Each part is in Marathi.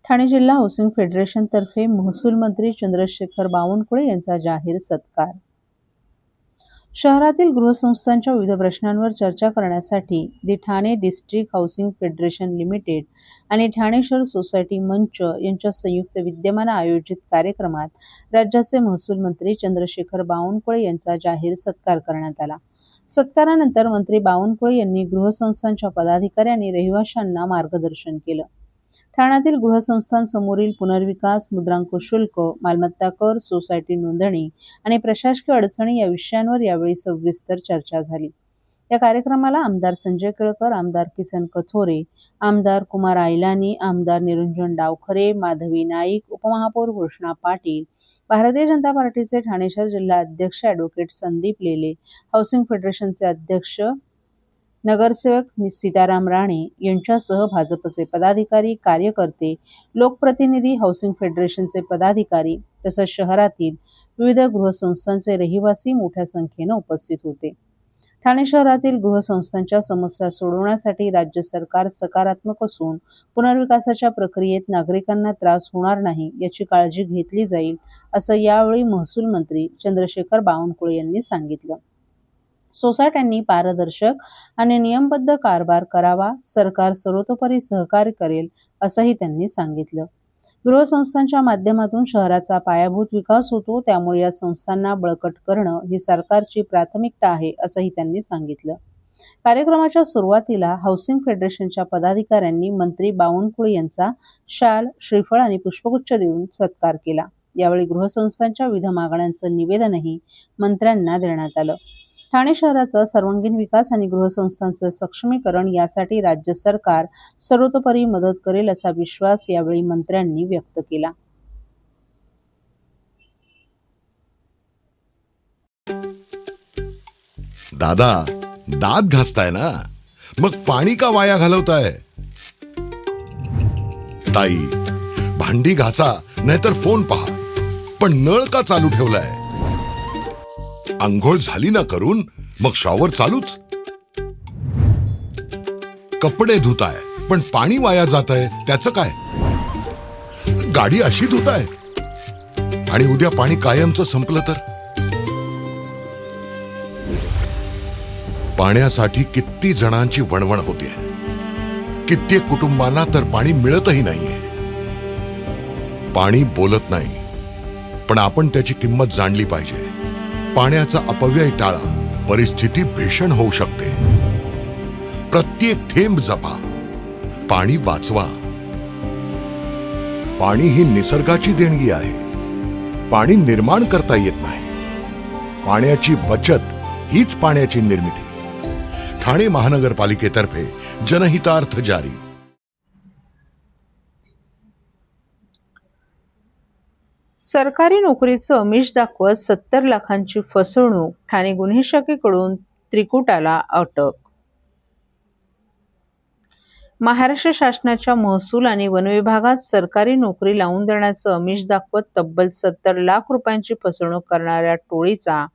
ठाणे जिल्हा हाऊसिंग फेडरेशनतर्फे महसूल मंत्री चंद्रशेखर बावनकुळे यांचा जाहीर सत्कार। शहरातील गृहसंस्थांच्या विविध प्रश्नांवर चर्चा करण्यासाठी दि Thane district housing federation limited आणि ठाणे शहर सोसायटी मंच यांच्या संयुक्त विद्यमाने आयोजित कार्यक्रमात राज्याचे महसूल मंत्री चंद्रशेखर बावनकुळे यांचा जाहीर सत्कार करण्यात आला। सत्कारानंतर मंत्री बावनकुळे यांनी गृहसंस्थांच्या पदाधिकारी आणि रहिवाशांना मार्गदर्शन केलं। ठाण्यातील गृहसंस्थांसमोरील पुनर्विकास, मुद्रांक शुल्क, मालमत्ता कर, सोसायटी नोंदणी आणि प्रशासकीय अडचणी या विषयांवर यावेळी सविस्तर चर्चा झाली। या कार्यक्रमाला आमदार संजय केळकर, आमदार किसन कथोरे, आमदार कुमार आयलानी, आमदार निरंजन डावखरे, माधवी नाईक, उपमहापौर घोषणा पाटील, भारतीय जनता पार्टीचे ठाणे शहर जिल्हा अध्यक्ष ॲडव्होकेट संदीप लेले, हाऊसिंग फेडरेशनचे अध्यक्ष नगरसेवक सीताराम राणे यांच्यासह भाजपचे पदाधिकारी, कार्यकर्ते, लोकप्रतिनिधी, हाऊसिंग फेडरेशनचे पदाधिकारी तसंच शहरातील विविध गृहसंस्थांचे रहिवासी मोठ्या संख्येने उपस्थित होते। ठाणे शहरातील गृहसंस्थांच्या समस्या सोडवण्यासाठी राज्य सरकार सकारात्मक असून पुनर्विकासाच्या प्रक्रियेत नागरिकांना त्रास होणार नाही याची काळजी घेतली जाईल, असं यावेळी महसूल मंत्री चंद्रशेखर बावनकुळे यांनी सांगितलं। सोसायट्यांनी पारदर्शक आणि नियमबद्ध कारभार करावा, सरकार सर्वतोपरी सहकार्य करेल असंही त्यांनी सांगितलं। गृहसंस्थांच्या माध्यमातून शहराचा पायाभूत विकास होतो, त्यामुळे या संस्थांना बळकट करणं ही सरकारची प्राथमिकता आहे असंही त्यांनी सांगितलं। कार्यक्रमाच्या सुरुवातीला हाऊसिंग फेडरेशनच्या पदाधिकाऱ्यांनी मंत्री बावनकुळे यांचा शाल, श्रीफळ आणि पुष्पगुच्छ देऊन सत्कार केला। यावेळी गृहसंस्थांच्या विविध मागण्यांचं निवेदनही मंत्र्यांना देण्यात आलं। ठाणे शहराचा सर्वांगीण विकास आणि गृहसंस्थांचं सक्षमीकरण यासाठी राज्य सरकार सर्वतोपरी मदत करेल असा विश्वास यावेळी मंत्र्यांनी व्यक्त केला। दादा, दात घासताय ना, मग पाणी का वाया घालवताय? ताई, भांडी घासा नाहीतर फोन पहा, पण नळ का चालू ठेवलाय? अंघोळ झाली ना करून, मग शॉवर चालूच? कपडे धुताय पण पाणी वाया जातंय, त्याचं काय? गाडी अशी धुताय आणि उद्या पाणी कायमचं संपलं तर? पाण्यासाठी किती जणांची वणवण होते, कित्येक कुटुंबांना तर पाणी मिळतही नाहीये। पाणी बोलत नाही, पण आपण त्याची किंमत जाणली पाहिजे। पाण्याचा अपव्यय टाळा, परिस्थिती भीषण होऊ शकते। प्रत्येक थेंब जपा, पाणी वाचवा। पाणी ही निसर्गाची देणगी आहे, पाणी निर्माण करता येत नाही। पाण्याची बचत हीच पाण्याची निर्मिती। ठाणे महानगरपालिकेतर्फे जनहितार्थ जारी। सरकारी नोकरीचं आमिष दाखवत 70 लाखांची फसवणूक, ठाणे गुन्हे शाखेकडून त्रिकुटाला अटक। महाराष्ट्र शासनाच्या महसूल आणि वन विभागात सरकारी नोकरी लावून देण्याचं आमिष दाखवत तब्बल 70 लाख रुपयांची फसवणूक करणाऱ्या टोळीचा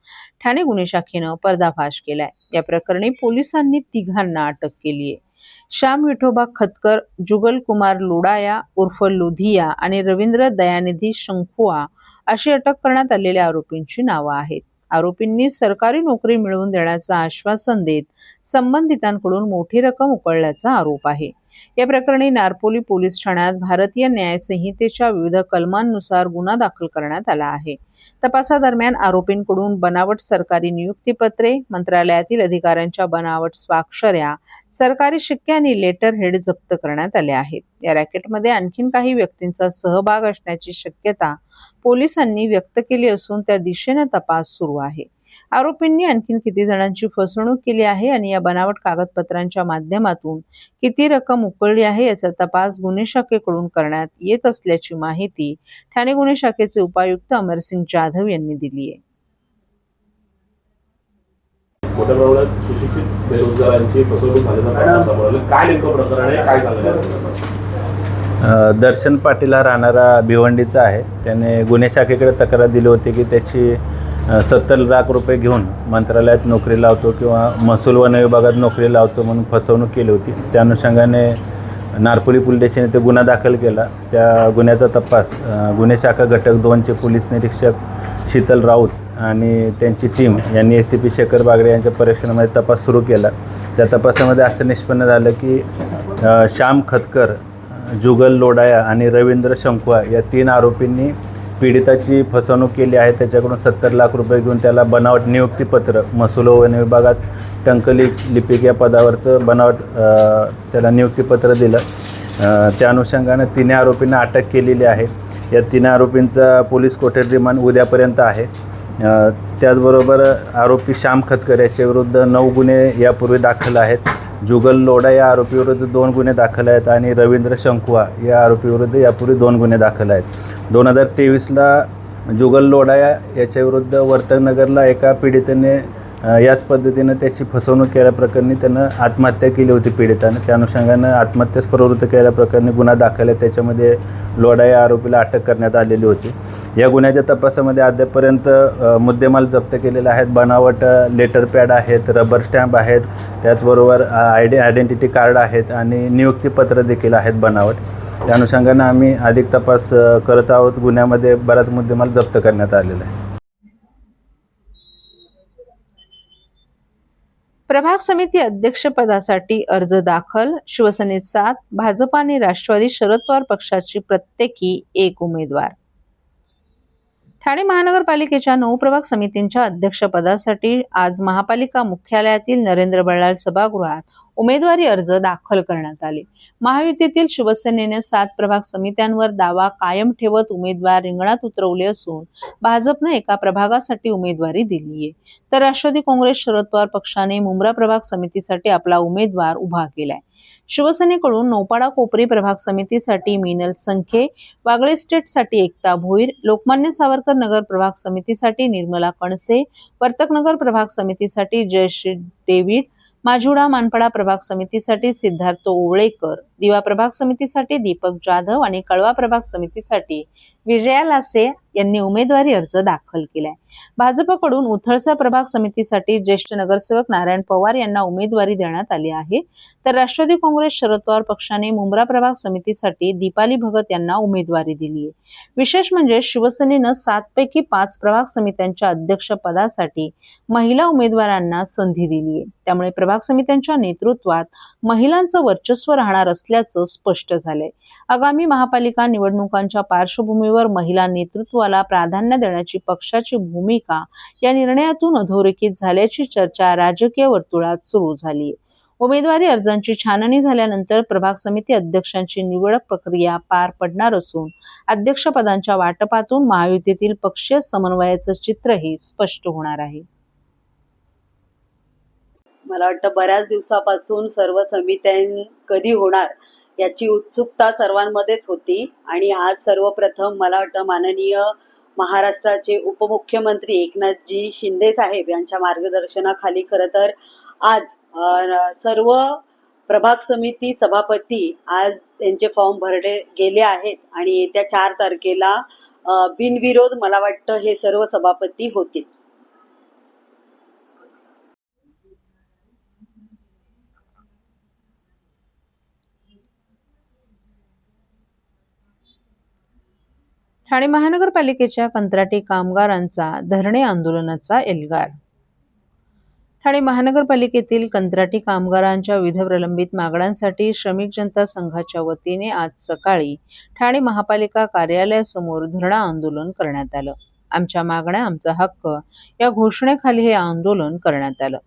ठाणे गुन्हे शाखेनं पर्दाफाश केलाय। या प्रकरणी पोलिसांनी तिघांना अटक केली आहे। श्याम विठोबा खतकर, जुगल कुमार लोडाया उर्फ लोधिया आणि रवींद्र दयानिधी शंखुआ अशी अटक करण्यात आलेल्या आरोपींची नावं आहेत। आरोपींनी सरकारी नोकरी मिळवून देण्याचं आश्वासन देत संबंधितांकडून मोठी रक्कम उकळल्याचा आरोप आहे। या प्रकरणी नारपोली पोलीस ठाण्यात भारतीय न्याय संहितेच्या विविध कलमांनुसार गुन्हा दाखल करण्यात आला आहे। तपासादरम्यान आरोपींकडून बनावट सरकारी नियुक्तीपत्रे, मंत्रालयातील अधिकाऱ्यांच्या बनावट स्वाक्षऱ्या, सरकारी शिक्के आणि लेटर हेड जप्त करण्यात आले आहेत। या रॅकेटमध्ये आणखीन काही व्यक्तींचा सहभाग असण्याची शक्यता पोलिसांनी व्यक्त केली असून त्या दिशेने तपास सुरू आहे। आरोपींनी आणखीन किती जणांची फसवणूक केली आहे आणि या बनावट कागदपत्रांच्या माध्यमातून किती रक्कम उकळली आहे याचा तपास गुन्हे शाखेकडून करण्यात येत असल्याची माहिती ठाणे गुन्हे शाखेचे उपायुक्त अमरसिंग जाधव यांनी दिली आहे। मोठ्या प्रमाणात सुशिक्षित बेरोजगारांची फसवणूक झाल्याचं समोर आलं, काय नेमकं प्रकरण आहे, काय झालं? दर्शन पाटील हा राहणारा भिवंडीचा आहे। त्याने गुन्हे शाखेकडे तक्रार दिली होती की त्याची 70 लाख रुपये घेऊन मंत्रालयात नोकरी लावतो किंवा महसूल वन विभागात नोकरी लावतो म्हणून फसवणूक केली होती। त्या अनुषंगाने नारपोली पोलीस स्टेशन येथे गुन्हा दाखल केला. त्या गुन्ह्याचा तपास गुन्हे शाखा घटक 2चे पोलीस निरीक्षक शीतल राऊत आणि त्यांची टीम यांनी ACP शेखर बागडे यांच्या परीक्षणामध्ये तपास सुरू केला. त्या तपासामध्ये असं निष्पन्न झालं की श्याम खतकर, जुगल लोडाया आणि रवींद्र शंकुआ या 3 आरोपींनी पीडिताची फसवणूक केली आहे. त्याच्याकडून 70 लाख रुपये घेऊन त्याला बनावट नियुक्तीपत्र महसूल व वन विभागात टंकलिपिक या पदावरचं बनावट त्याला नियुक्तीपत्र दिलं. त्या अनुषंगानं 3 आरोपींना अटक केलेली आहे. या 3 आरोपींचा पोलीस कोठडी रिमांड उद्यापर्यंत आहे. त्याचबरोबर आरोपी श्याम खतकर याच्याविरुद्ध 9 गुन्हे यापूर्वी दाखल आहेत. जुगल लोडा या आरोपीविरुद्ध 2 गुन्हे दाखल आहेत आणि रवींद्र शंकुआ या आरोपीविरुद्ध यापूर्वी 2 गुन्हे दाखल आहेत. 2023ला जुगल लोडा याच्याविरुद्ध वर्तकनगरला एका पीडितेने याच पद्धतीनं त्याची फसवणूक केल्याप्रकरणी त्यानं आत्महत्या केली होती पीडितानं. त्या अनुषंगानं आत्महत्यास प्रवृत्त केल्याप्रकरणी गुन्हा दाखल आहे. त्याच्यामध्ये लोडा या आरोपीला अटक करण्यात आलेली होती. या गुन्ह्याच्या तपासामध्ये अद्यापर्यंत मुद्देमाल जप्त केलेले आहेत. बनावट लेटर पॅड आहेत, रबर स्टॅम्प आहेत, त्याचबरोबर आयडेंटिटी कार्ड आहेत आणि नियुक्तीपत्र देखील आहेत बनावट. त्या अनुषंगानं आम्ही अधिक तपास करत आहोत. गुन्ह्यामध्ये बराच मुद्देमाल जप्त करण्यात आलेला आहे. प्रभाग समिती अध्यक्षपदासाठी अर्ज दाखल. शिवसेनेत 7, भाजप आणि राष्ट्रवादी शरद पवार पक्षाची प्रत्येकी 1 उमेदवार. ठाणे महानगरपालिकेच्या 9 प्रभाग समितींच्या अध्यक्षपदासाठी आज महापालिका मुख्यालयातील नरेंद्र बल्लाळ सभागृहात उमेदवारी अर्ज दाखल करण्यात आले. महायुतीतील शिवसेनेने 7 प्रभाग समित्यांवर दावा कायम ठेवत उमेदवार रिंगणात उतरवले असून भाजपने एका प्रभागासाठी उमेदवारी दिली आहे, तर राष्ट्रवादी काँग्रेस शरद पवार पक्षाने मुंब्रा प्रभाग समितीसाठी आपला उमेदवार उभा केलाय. शिवसेनेकडून नौपाडा कोपरी प्रभाग समितीसाठी मीनल संखे, वागळे स्टेटसाठी एकता भोईर, लोकमान्य सावरकर नगर प्रभाग समितीसाठी निर्मला कणसे, वर्तकनगर प्रभाग समितीसाठी जयश्री डेव्हिड, माजुडा मानपाडा प्रभाग समितीसाठी सिद्धार्थ ओवळेकर, दिवा प्रभाग समितीसाठी दीपक जाधव आणि कळवा प्रभाग समितीसाठी विजया लासे यांनी उमेदवारी अर्ज दाखल केलाय. भाजपकडून उथळसा प्रभाग समितीसाठी ज्येष्ठ नगरसेवक नारायण पवार यांना उमेदवारी देण्यात आली आहे, तर राष्ट्रवादी काँग्रेस शरद पवार पक्षाने मुंब्रा प्रभाग समितीसाठी दीपाली भगत यांना उमेदवारी दिली आहे. विशेष म्हणजे शिवसेनेनं 7 पैकी 5 प्रभाग समित्यांच्या अध्यक्षपदासाठी महिला उमेदवारांना संधी दिली आहे. त्यामुळे प्रभाग समित्यांच्या नेतृत्वात महिलांचं वर्चस्व राहणार असल्याचं स्पष्ट झालंय. आगामी महापालिका निवडणुकांच्या पार्श्वभूमीवर महिला नेतृत्वाला प्राधान्य देण्याची पक्षाची भूमिका या निर्णयातून अधोरेखित झाल्याची चर्चा राजकीय वर्तुळात सुरू झाली. उमेदवारी अर्जांची छाननी झाल्यानंतर प्रभाग समिती अध्यक्षांची निवड प्रक्रिया पार पडणार असून अध्यक्षपदांच्या वाटपातून महायुतीतील पक्षीय समन्वयाचं चित्रही स्पष्ट होणार आहे. मला वाटतं बऱ्याच दिवसापासून सर्व समित्या कधी होणार याची उत्सुकता सर्वांमध्येच होती आणि आज सर्वप्रथम मला वाटतं माननीय महाराष्ट्राचे उपमुख्यमंत्री एकनाथजी शिंदे साहेब यांच्या मार्गदर्शनाखाली खरं तर आज सर्व प्रभाग समिती सभापती आज त्यांचे फॉर्म भरले गेले आहेत आणि येत्या 4 तारखेला बिनविरोध मला वाटतं हे सर्व सभापती होतील. ठाणे महानगरपालिकेच्या कंत्राटी कामगारांचा धरणे आंदोलनाचा एल्गार. ठाणे महानगरपालिकेतील कंत्राटी कामगारांच्या विविध प्रलंबित मागण्यांसाठी श्रमिक जनता संघाच्या वतीने आज सकाळी ठाणे महापालिका कार्यालयासमोर धरणं आंदोलन करण्यात आलं. आमच्या मागण्या आमचा हक्क या घोषणेखाली हे आंदोलन करण्यात आलं.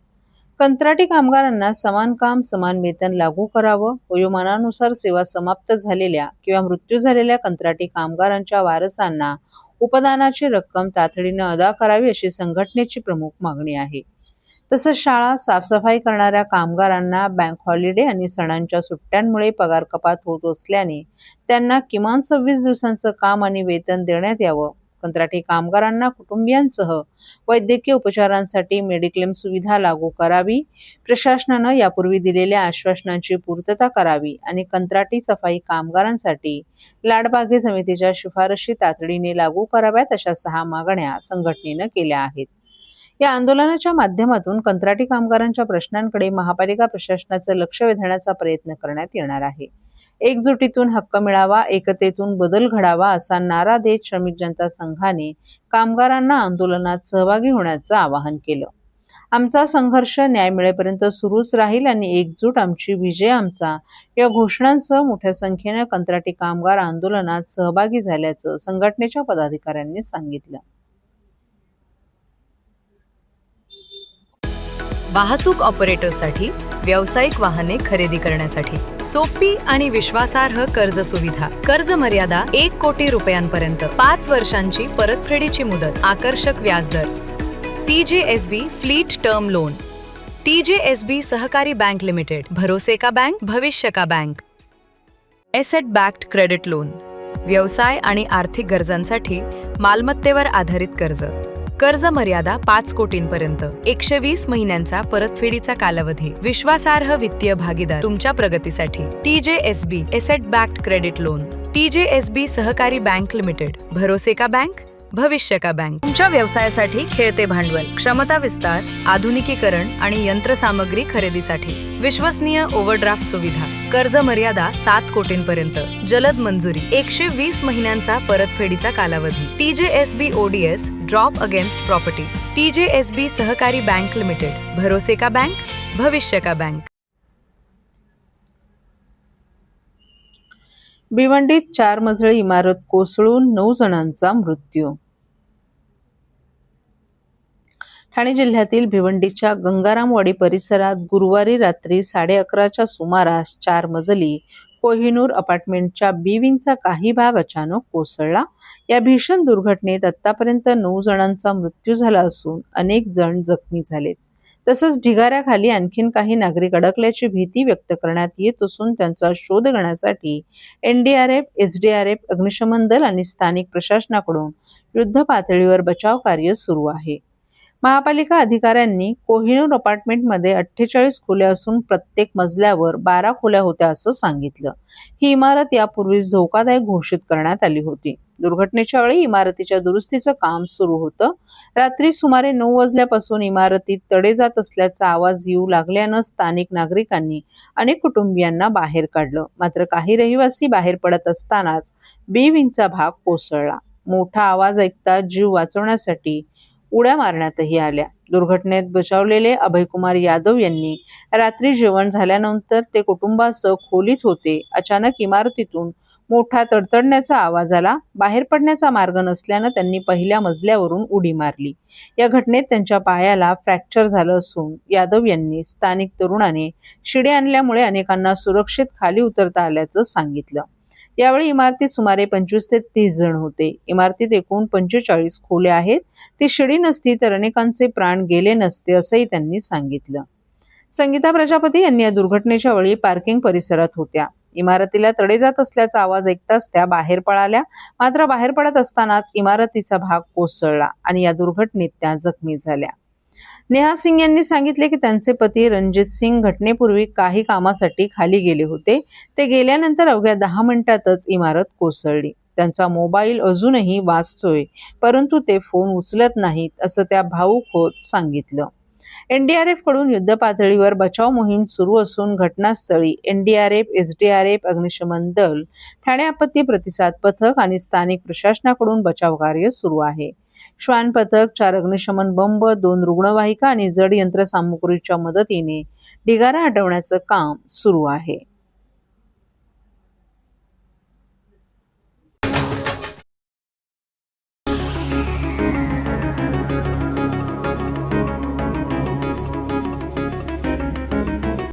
कंत्राटी कामगारांना समान काम समान वेतन लागू करावं, वयोमानानुसार सेवा समाप्त झालेल्या किंवा मृत्यू झालेल्या कंत्राटी कामगारांच्या वारसांना उपदानाची रक्कम तातडीने अदा करावी अशी संघटनेची प्रमुख मागणी आहे. तसंच शाळा साफसफाई करणाऱ्या कामगारांना बँक हॉलिडे आणि सणांच्या सुट्ट्यांमुळे पगार कपात होत असल्याने त्यांना किमान 26 दिवसांचं काम आणि वेतन देण्यात यावं. कंत्राटी कामगारांना कुटुंबियांसह वैद्यकीय उपचारांसाठी मेडिक्लेम सुविधा लागू करावी. प्रशासनानं यापूर्वी दिलेल्या आश्वासनांची पूर्तता करावी आणि कंत्राटी सफाई कामगारांसाठी लाडबागे समितीच्या शिफारशी तातडीने लागू कराव्यात अशा 6 मागण्या संघटनेनं केल्या आहेत. या आंदोलनाच्या माध्यमातून कंत्राटी कामगारांच्या प्रश्नांकडे महापालिका प्रशासनाचं लक्ष वेधण्याचा प्रयत्न करण्यात येणार आहे. एकजुटीतून हक्क मिळावा, एकतेतून बदल घडावा असा नारा देत श्रमिक जनता संघाने कामगारांना आंदोलनात सहभागी होण्याचं आवाहन केलं. आमचा संघर्ष न्याय मिळेपर्यंत सुरूच राहील आणि एकजूट आमची विजय आमचा या घोषणांसह मोठ्या संख्येने कंत्राटी कामगार आंदोलनात सहभागी झाल्याचं संघटनेच्या पदाधिकाऱ्यांनी सांगितलं. वाहतूक ऑपरेटरसाठी व्यावसायिक वाहने खरेदी करण्यासाठी सोपी आणि विश्वासार्ह कर्ज सुविधा. कर्ज मर्यादा 1 कोटी रुपयांपर्यंत, 5 वर्षांची परतफेडीची मुदत, आकर्षक व्याजदर. TJSB fleet term loan. TJSB सहकारी बैंक लिमिटेड, भरोसे का बैंक, भविष्य का bank. Asset backed credit loan. व्यवसाय आणि आर्थिक गरजांसाठी मालमत्तेवर आधारित कर्ज. कर्ज मर्यादा 5 कोटींपर्यंत, 120 महिन्यांचा परतफेडीचा कालावधी. विश्वासार्ह वित्तीय भागीदार तुमच्या प्रगतीसाठी. TJSB asset backed credit loan. TJSB सहकारी बैंक लिमिटेड, भरोसे का बैंक, भविष्य का बैंक. तुमच्या व्यवसायासाठी खेळते भांडवल, क्षमता विस्तार, आधुनिकीकरण आणि यंत्रसामग्री खरेदीसाठी विश्वसनीय ओव्हरड्राफ्ट सुविधा. कर्ज मर्यादा 7 कोटींपर्यंत, जलद मंजुरी, 120 महिन्यांचा परतफेडीचा कालावधी. TJSB ODS drop against property. TJSB सहकारी बैंक लिमिटेड, भरोसे का बैंक, भविष्य का बैंक. भिवंडीत 4 मजली इमारत कोसळून 9 जणांचा मृत्यू. ठाणे जिल्ह्यातील भिवंडीच्या गंगारामवाडी परिसरात गुरुवारी रात्री 11:30च्या सुमारास 4 मजली कोहिनूर अपार्टमेंटच्या बी विंगचा काही भाग अचानक कोसळला. या भीषण दुर्घटनेत आतापर्यंत 9 जणांचा मृत्यू झाला असून अनेक जण जखमी झालेत. तसंच ढिगाऱ्याखाली आणखीन काही नागरिक अडकल्याची भीती व्यक्त करण्यात येत असून त्यांचा शोध घेण्यासाठी NDRF, SDRF, अग्निशमन दल आणि स्थानिक प्रशासनाकडून युद्ध पातळीवर बचाव कार्य सुरू आहे. महापालिका अधिकाऱ्यांनी कोहिनूर अपार्टमेंटमध्ये 48 खोल्या असून प्रत्येक मजल्यावर 12 खोल्या होत्या असं सांगितलं. ही इमारत यापूर्वीच धोकादायक घोषित करण्यात आली होती. दुर्घटनेच्या वेळी इमारतीच्या दुरुस्तीचं काम सुरू होतं. रात्री सुमारे 9 वाजल्यापासून इमारतीत तडे जात असल्याचा आवाज येऊ लागल्यानं स्थानिक नागरिकांनी अनेक कुटुंबियांना बाहेर काढलं. मात्र काही रहिवासी बाहेर पडत असतानाच बी विंगचा भाग कोसळला. मोठा आवाज ऐकता जीव वाचवण्यासाठी उड्या मारण्यातही आल्या. दुर्घटनेत बचावलेले अभयकुमार यादव यांनी रात्री जेवण झाल्यानंतर ते कुटुंबासह खोलीत होते. अचानक इमारतीतून मोठा तडतडण्याचा आवाज आला. बाहेर पडण्याचा मार्ग नसल्यानं त्यांनी पहिल्या मजल्यावरून उडी मारली. या घटनेत त्यांच्या पायाला फ्रॅक्चर झालं असून यादव यांनी स्थानिक तरुणाने शिडी आणल्यामुळे अनेकांना सुरक्षित खाली उतरता आल्याचं सांगितलं. यावेळी इमारतीत सुमारे 25 ते 30 जण होते. इमारतीत एकूण 45 खोल्या आहेत. ती शिडी नसती तर अनेकांचे प्राण गेले नसते असंही त्यांनी सांगितलं. संगीता प्रजापती यांनी या दुर्घटनेच्या वेळी पार्किंग परिसरात होत्या. इमारतीला तडे जात असल्याचा आवाज ऐकताच त्या बाहेर पळाल्या. मात्र बाहेर पडत असतानाच इमारतीचा भाग कोसळला आणि या दुर्घटनेत त्या जखमी झाल्या. नेहा सिंग यांनी सांगितले की त्यांचे पती रणजित सिंग घटनेपूर्वी काही कामासाठी खाली गेले होते. ते गेल्यानंतर अवघ्या 10 मिनिटातच इमारत कोसळली. त्यांचा मोबाईल अजूनही वाजतोय, परंतु ते फोन उचलत नाहीत असं त्या भावूक होत सांगितलं. NDRF कडून युद्ध पातळीवर बचाव मोहीम सुरू असून घटनास्थळी NDRF, SDRF, अग्निशमन दल, ठाणे आपत्ती प्रतिसाद पथक आणि स्थानिक प्रशासनाकडून बचाव कार्य सुरू आहे. श्वान पथक, 4 अग्निशमन बंब, 2 रुग्णवाहिका आणि जड यंत्रसामुग्रीच्या मदतीने ढिगारा हटवण्याचं काम सुरू आहे.